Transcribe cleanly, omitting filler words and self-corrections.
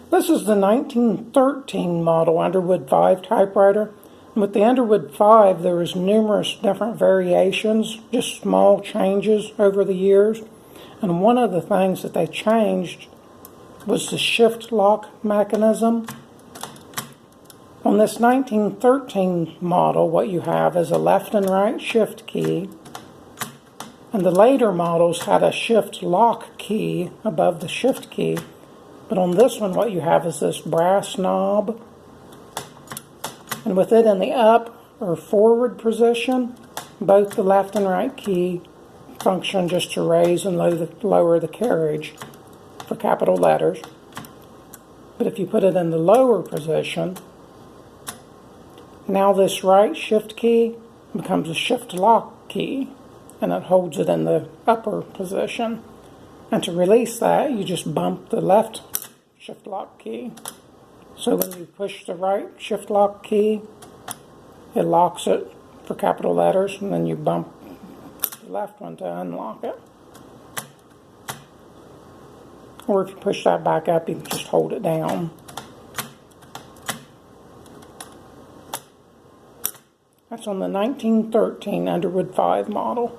This is the 1913 model Underwood 5 typewriter. With the Underwood 5, there was numerous different variations, just small changes over the years. And one of the things that they changed was the shift lock mechanism. On this 1913 model, what you have is a left and right shift key. And the later models had a shift lock key above the shift key. But on this one, what you have is this brass knob. And with it in the up or forward position, both the left and right key function just to raise and lower the carriage for capital letters. But if you put it in the lower position, now this right shift key becomes a shift lock key, and it holds it in the upper position. And to release that, you just bump the left shift lock key. So when you push the right shift lock key, it locks it for capital letters, and then you bump the left one to unlock it. Or if you push that back up, you can just hold it down. That's on the 1913 Underwood 5 model.